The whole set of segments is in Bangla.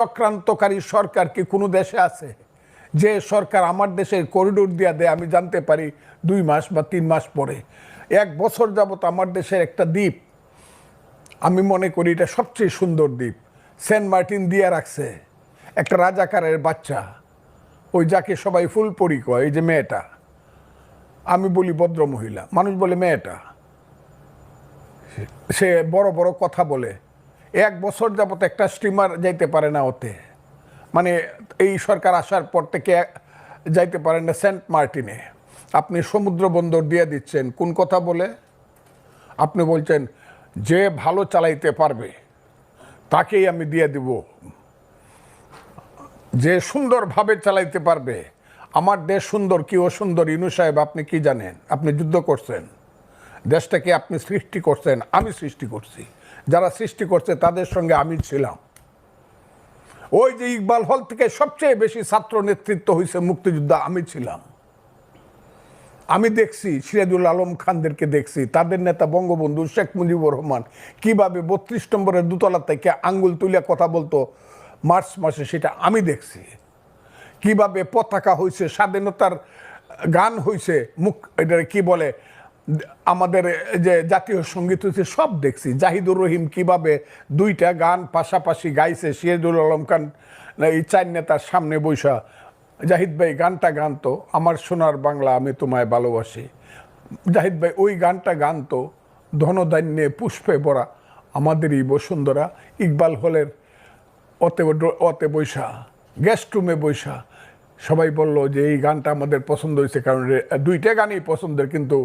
চক্রান্তকারী সরকার কি কোনো দেশে আছে? যে সরকার আমার দেশের করিডোর দিয়া দেয়, আমি জানতে পারি 2 মাস বা 3 মাস পরে। 1 বছর যাবত আমার দেশের একটা দ্বীপ, আমি মনে করি এটা সবচেয়ে সুন্দর দ্বীপ, সেন্ট মার্টিন দিয়ে রাখছে একটা রাজাকারের বাচ্চা, ওই যাকে সবাই ফুলপরি কয়, এই যে মেয়েটা, আমি বলি ভদ্র মহিলা, মানুষ বলে মেয়েটা, সে বড় বড় কথা বলে। 1 বছর যাবত একটা স্টিমার যাইতে পারে না ওতে, মানে এই সরকার আসার পর থেকে যাইতে পারেন না সেন্ট মার্টিনে। আপনি সমুদ্র বন্দর দিয়ে দিচ্ছেন কোন কথা বলে? আপনি বলছেন যে ভালো চালাইতে পারবে তাকেই আমি দিয়ে দিব, যে সুন্দরভাবে চালাইতে পারবে। আমার দেশ সুন্দর কি অসুন্দর ইনু সাহেব আপনি কি জানেন? আপনি যুদ্ধ করছেন, দেশটাকে আপনি সৃষ্টি করছেন, আমি সৃষ্টি করছি, যারা সৃষ্টি করছে তাদের সঙ্গে আমি ছিলাম। ওই যে ইকবাল হল থেকে সবচেয়ে বেশি ছাত্র নেতৃত্ব হয়েছে মুক্তিযুদ্ধ, আমি ছিলাম। আমি দেখছি সিরাজুল আলম খানদেরকে দেখছি, তাদের নেতা বঙ্গবন্ধু শেখ মুজিবুর রহমান কিভাবে 32 নম্বরের দোতলা থেকে আঙ্গুল তুলিয়া কথা বলতো মার্চ মাসে, সেটা আমি দেখছি। কিভাবে পতাকা হয়েছে, স্বাধীনতার গান হয়েছে, এটা কি বলে আমাদের যে জাতীয় সঙ্গীত হয়েছে, সব দেখছি। জাহিদুর রহিম কিভাবে 2টা গান পাশাপাশি গাইছে, সিরাজুল আলম খান এই 4 নেতার সামনে বৈশা জাহিদ ভাই গানটা গানতো, আমার সোনার বাংলা আমি তোমায় ভালোবাসি। জাহিদ ভাই ওই গানটা গানতো, ধনধান্যে পুষ্পে ভরা আমাদেরই বসুন্ধরা। ইকবাল হলের অতে বৈশা, গেস্ট রুমে বৈশা সবাই বলল যে এই গানটা আমাদের পছন্দ হয়েছে, কারণ 2টা গানই পছন্দের, কিন্তু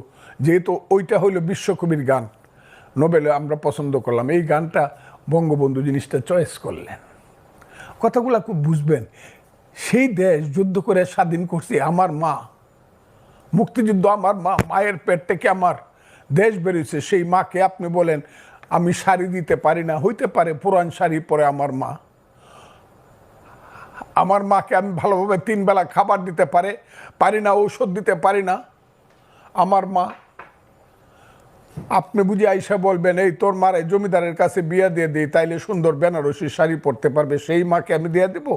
যেহেতু ওইটা হইলো বিশ্বকবির গান, নোবেলে আমরা পছন্দ করলাম, এই গানটা বঙ্গবন্ধু জিনিসটা চয়েস করলেন। কথাগুলো খুব বুঝবেন। সেই দেশ যুদ্ধ করে স্বাধীন করছে আমার মা, মুক্তিযুদ্ধ আমার মা, মায়ের পেট থেকে আমার দেশ বেরিয়েছে। সেই মাকে আপনি বলেন আমি শাড়ি দিতে পারি না, হইতে পারে পুরান শাড়ি পরে আমার মা, আমার মাকে আমি ভালোভাবে 3 বেলা খাবার দিতে পারি না, ঔষধ দিতে পারি না আমার মা। আপনি বুঝি আইসা বলবেন এই তোর মারে জমিদারের কাছে বিয়ে দিয়ে দিই, তাইলে সুন্দর বেনারসি শাড়ি পরতে পারবে, সেই মাকে আমি দিয়ে দিব?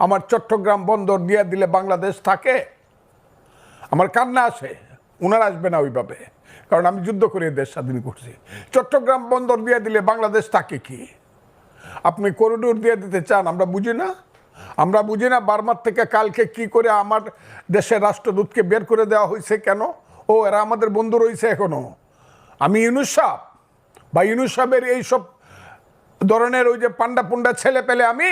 আমার চট্টগ্রাম বন্দর দিয়ে দিলে বাংলাদেশ থাকে? আমার কান্না আসে, উনার আসবে না ওইভাবে, কারণ আমি যুদ্ধ করে দেশ স্বাধীন করছি। চট্টগ্রাম বন্দর দিয়ে দিলে বাংলাদেশ থাকে কি? আপনি করিডোর দিয়ে দিতে চান, আমরা বুঝি না? আমরা বুঝি না বার্মার থেকে কালকে কি করে আমার দেশের রাষ্ট্রদূতকে বের করে দেওয়া হয়েছে কেন? ও এরা আমাদের বন্ধু রয়েছে এখনো। আমি ইউনুস সাহেব বা ইউনুস সাহেবের এইসব ধরনের ওই যে পান্ডা পুন্ডা ছেলে পেলে আমি